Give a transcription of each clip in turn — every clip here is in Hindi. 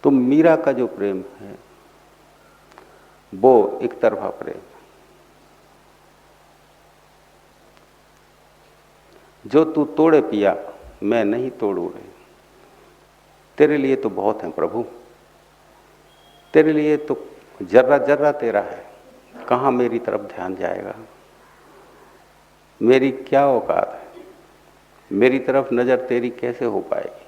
तो मीरा का जो प्रेम है वो एक तरफा प्रेम, जो तू तोड़े पिया मैं नहीं तोड़ू रे, तेरे लिए तो बहुत है प्रभु, तेरे लिए तो जर्रा जर्रा तेरा है, कहाँ मेरी तरफ ध्यान जाएगा, मेरी क्या औकात है, मेरी तरफ नजर तेरी कैसे हो पाएगी।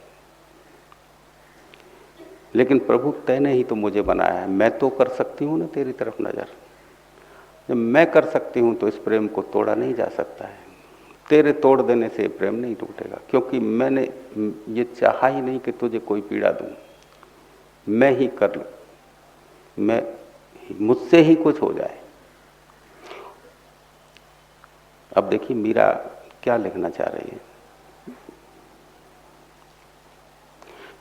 लेकिन प्रभु तैने ही तो मुझे बनाया है, मैं तो कर सकती हूं ना तेरी तरफ नजर। जब मैं कर सकती हूं तो इस प्रेम को तोड़ा नहीं जा सकता है, तेरे तोड़ देने से प्रेम नहीं टूटेगा, क्योंकि मैंने ये चाहा ही नहीं कि तुझे कोई पीड़ा दूं, मैं ही कर लूं, मैं मुझसे ही कुछ हो जाए। अब देखिए मीरा क्या लिखना चाह रही है,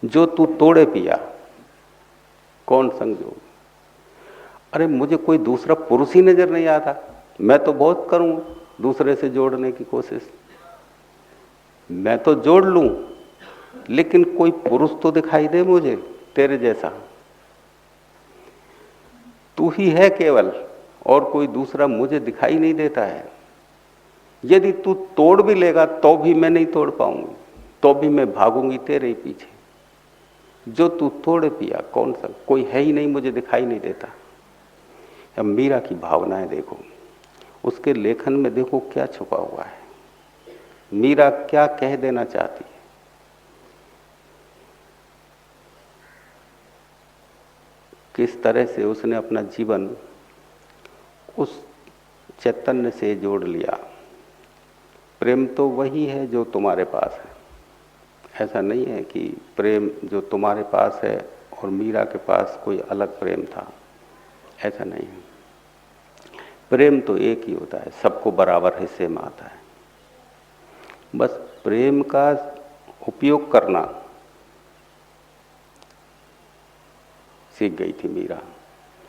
जो तू तोड़े पिया कौन संजोग। अरे मुझे कोई दूसरा पुरुष ही नजर नहीं आता, मैं तो बहुत करूं दूसरे से जोड़ने की कोशिश, मैं तो जोड़ लूं, लेकिन कोई पुरुष तो दिखाई दे मुझे तेरे जैसा, तू ही है केवल और कोई दूसरा मुझे दिखाई नहीं देता है। यदि तू तोड़ भी लेगा तो भी मैं नहीं तोड़ पाऊंगी, तो भी मैं भागूंगी तेरे ही पीछे। जो तू तोड़े पिया कौन सा, कोई है ही नहीं मुझे दिखाई नहीं देता। अब मीरा की भावनाएं देखो, उसके लेखन में देखो क्या छुपा हुआ है, मीरा क्या कह देना चाहती है। किस तरह से उसने अपना जीवन उस चैतन्य से जोड़ लिया। प्रेम तो वही है जो तुम्हारे पास है, ऐसा नहीं है कि प्रेम जो तुम्हारे पास है और मीरा के पास कोई अलग प्रेम था, ऐसा नहीं है। प्रेम तो एक ही होता है, सबको बराबर हिस्से में आता है। बस प्रेम का उपयोग करना सीख गई थी मीरा।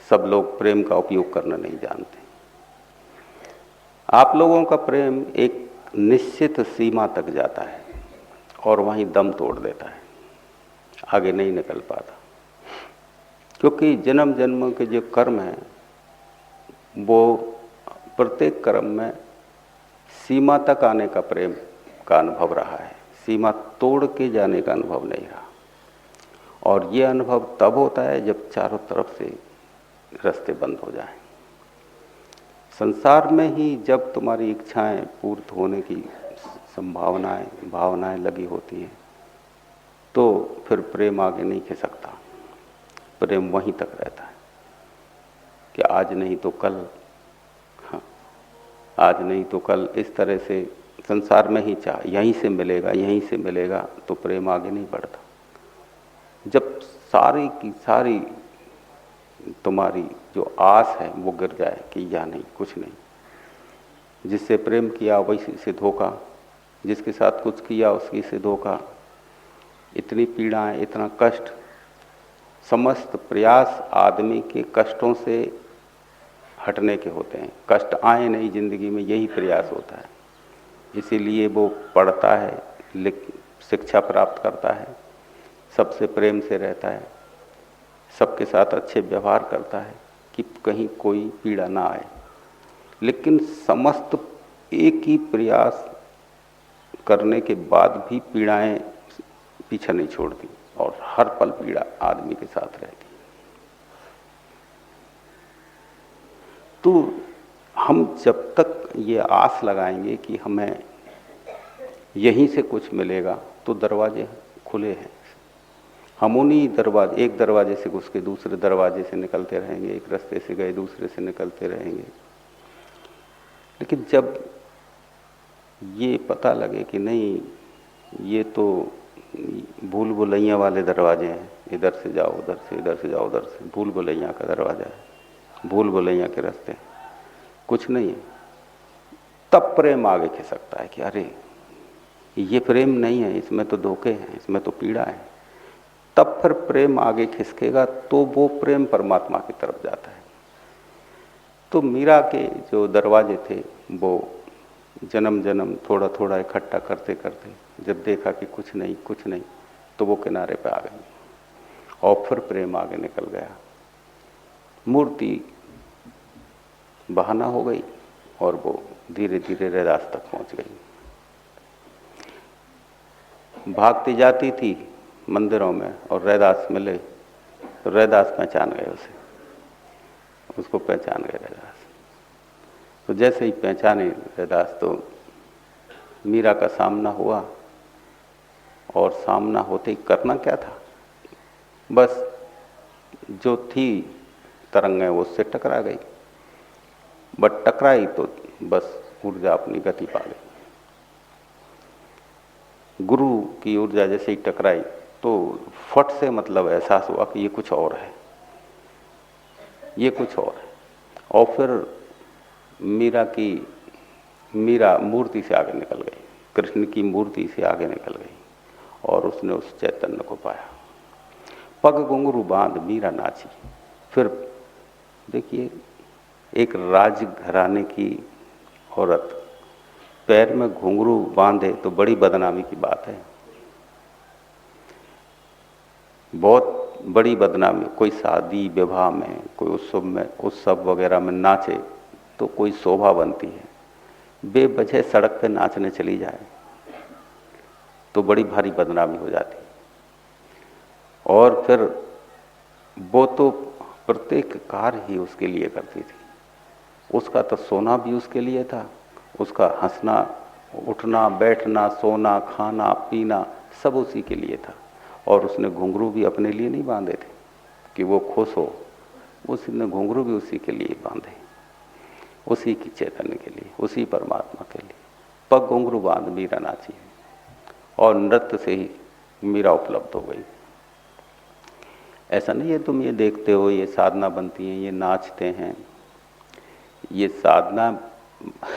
सब लोग प्रेम का उपयोग करना नहीं जानते। आप लोगों का प्रेम एक निश्चित सीमा तक जाता है और वहीं दम तोड़ देता है, आगे नहीं निकल पाता। क्योंकि जन्म जन्म के जो कर्म हैं वो प्रत्येक कर्म में सीमा तक आने का प्रेम का अनुभव रहा है, सीमा तोड़ के जाने का अनुभव नहीं रहा। और ये अनुभव तब होता है जब चारों तरफ से रास्ते बंद हो जाएं। संसार में ही जब तुम्हारी इच्छाएं पूर्ण होने की संभावनाएं भावनाएं लगी होती हैं तो फिर प्रेम आगे नहीं खिसकता, प्रेम वहीं तक रहता है कि आज नहीं तो कल, हाँ आज नहीं तो कल, इस तरह से संसार में ही चाह यहीं से मिलेगा यहीं से मिलेगा, तो प्रेम आगे नहीं बढ़ता। जब सारी की सारी तुम्हारी जो आस है वो गिर जाए कि या नहीं कुछ नहीं, जिससे प्रेम किया वैसे से धोखा, जिसके साथ कुछ किया उसकी से धोखा, इतनी पीड़ाएं इतना कष्ट, समस्त प्रयास आदमी के कष्टों से हटने के होते हैं। कष्ट आए नहीं जिंदगी में, यही प्रयास होता है। इसीलिए वो पढ़ता है, शिक्षा प्राप्त करता है, सबसे प्रेम से रहता है, सबके साथ अच्छे व्यवहार करता है कि कहीं कोई पीड़ा ना आए। लेकिन समस्त एक ही प्रयास करने के बाद भी पीड़ाएं पीछे नहीं छोड़ती और हर पल पीड़ा आदमी के साथ रहती। तो हम जब तक ये आस लगाएंगे कि हमें यहीं से कुछ मिलेगा तो दरवाजे खुले हैं, हम उन्हीं दरवाजे, एक दरवाजे से घुस के दूसरे दरवाजे से निकलते रहेंगे, एक रास्ते से गए दूसरे से निकलते रहेंगे। लेकिन जब ये पता लगे कि नहीं ये तो भूल भुलैया वाले दरवाजे हैं, इधर से जाओ उधर से, इधर से जाओ उधर से, भूल भुलैया का दरवाजा है, भूल भुलैया के रास्ते कुछ नहीं है, तब प्रेम आगे खिसकता है कि अरे ये प्रेम नहीं है, इसमें तो धोखे हैं, इसमें तो पीड़ा है। तब फिर प्रेम आगे खिसकेगा तो वो प्रेम परमात्मा की तरफ जाता है। तो मीरा के जो दरवाजे थे वो जन्म जन्म थोड़ा थोड़ा इकट्ठा करते करते जब देखा कि कुछ नहीं तो वो किनारे पे आ गई और फिर प्रेम आगे निकल गया। मूर्ति बहाना हो गई और वो धीरे धीरे रैदास तक पहुंच गई। भागती जाती थी मंदिरों में और रैदास मिले तो रैदास पहचान गए उसे, उसको पहचान गए रैदास। तो जैसे ही पहचाने रैदास तो मीरा का सामना हुआ, और सामना होते ही करना क्या था, बस जो थी तरंगें वो उससे टकरा गई। बट टकराई तो बस ऊर्जा अपनी गति पा गई। गुरु की ऊर्जा जैसे ही टकराई तो फट से मतलब एहसास हुआ कि ये कुछ और है, ये कुछ और है। और फिर मीरा मूर्ति से आगे निकल गई, कृष्ण की मूर्ति से आगे निकल गई और उसने उस चैतन्य को पाया। पग घुंघरू बांध मीरा नाची। फिर देखिए, एक राजघराने की औरत पैर में घुंघरू बांधे तो बड़ी बदनामी की बात है, बहुत बड़ी बदनामी। कोई शादी विवाह में, कोई उत्सव वगैरह में नाचे तो कोई शोभा बनती है, बेवजह सड़क पे नाचने चली जाए तो बड़ी भारी बदनामी हो जाती। और फिर वो तो प्रत्येक कार्य ही उसके लिए करती थी, उसका तो सोना भी उसके लिए था, उसका हंसना उठना बैठना सोना खाना पीना सब उसी के लिए था। और उसने घुंघरू भी अपने लिए नहीं बांधे थे कि वो खुश हो, उसने घुंघरू भी उसी के लिए बांधे, उसी की चैतन्य के लिए, उसी परमात्मा के लिए। पग घुंघरू बांध मीरा नाची, और नृत्य से ही मीरा उपलब्ध हो गई। ऐसा नहीं है तुम ये देखते हो ये साधना बनती है, ये नाचते हैं, ये साधना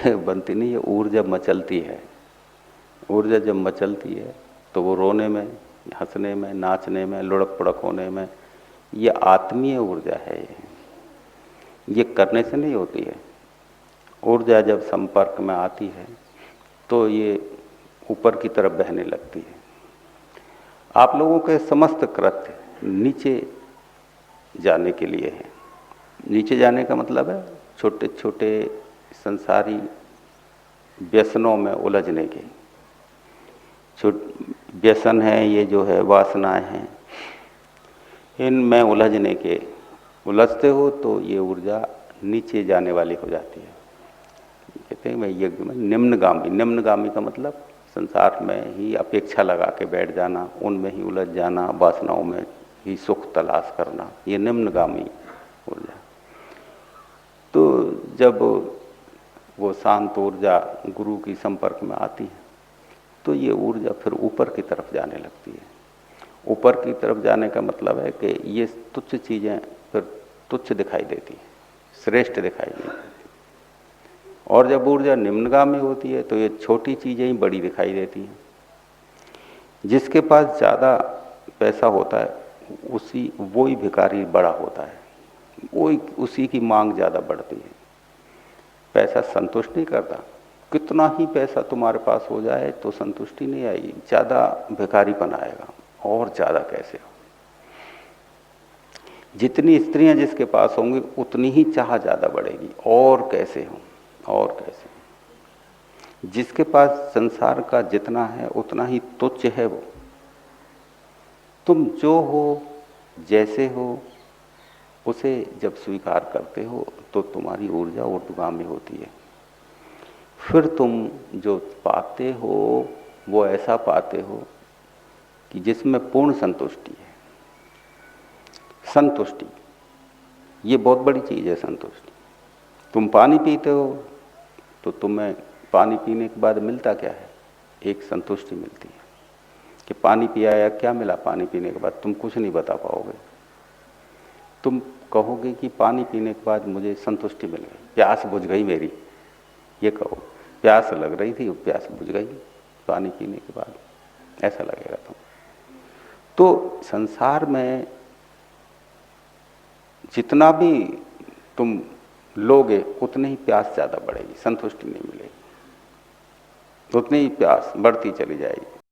बनती नहीं है, ऊर्जा मचलती है। ऊर्जा जब मचलती है तो वो रोने में, हंसने में, नाचने में, लुढ़क पुढ़क होने में, ये आत्मीय ऊर्जा है। ये करने से नहीं होती है। ऊर्जा जब संपर्क में आती है तो ये ऊपर की तरफ बहने लगती है। आप लोगों के समस्त कृत्य नीचे जाने के लिए है। नीचे जाने का मतलब है छोटे छोटे संसारी व्यसनों में उलझने के। व्यसन है, ये जो है वासनाएं हैं, इनमें उलझने के, उलझते हो तो ये ऊर्जा नीचे जाने वाली हो जाती है। कहते हैं मैं यज्ञ में निम्नगामी का मतलब संसार में ही अपेक्षा लगा के बैठ जाना, उनमें ही उलझ जाना, वासनाओं में ही सुख तलाश करना, ये निम्नगामी ऊर्जा। तो जब वो शांत ऊर्जा गुरु की संपर्क में आती है तो ये ऊर्जा फिर ऊपर की तरफ जाने लगती है। ऊपर की तरफ जाने का मतलब है कि ये तुच्छ चीज़ें फिर तुच्छ दिखाई देती हैं, श्रेष्ठ दिखाई नहीं देती। और जब ऊर्जा निम्नगामी होती है तो ये छोटी चीज़ें ही बड़ी दिखाई देती हैं। जिसके पास ज़्यादा पैसा होता है वो ही भिखारी बड़ा होता है, उसी की मांग ज़्यादा बढ़ती है। पैसा संतुष्ट नहीं करता, कितना ही पैसा तुम्हारे पास हो जाए तो संतुष्टि नहीं आएगी, ज़्यादा भिखारीपन आएगा, और ज़्यादा कैसे हो। जितनी स्त्रियां जिसके पास होंगी उतनी ही चाह ज़्यादा बढ़ेगी, और कैसे हो, और कैसे। जिसके पास संसार का जितना है उतना ही तुच्छ है वो। तुम जो हो जैसे हो उसे जब स्वीकार करते हो तो तुम्हारी ऊर्जा ऊर्ध्वगामी होती है। फिर तुम जो पाते हो वो ऐसा पाते हो कि जिसमें पूर्ण संतुष्टि है। संतुष्टि ये बहुत बड़ी चीज़ है। संतुष्टि, तुम पानी पीते हो तो तुम्हें पानी पीने के बाद मिलता क्या है, एक संतुष्टि मिलती है कि पानी पिया या क्या मिला। पानी पीने के बाद तुम कुछ नहीं बता पाओगे, तुम कहोगे कि पानी पीने के बाद मुझे संतुष्टि मिल गई, प्यास बुझ गई मेरी, ये कहो। प्यास लग रही थी, प्यास बुझ गई पानी पीने के बाद, ऐसा लगेगा तुम। तो संसार में जितना भी तुम लोगे उतनी ही प्यास ज़्यादा बढ़ेगी, संतुष्टि नहीं मिलेगी, उतनी ही प्यास बढ़ती चली जाएगी।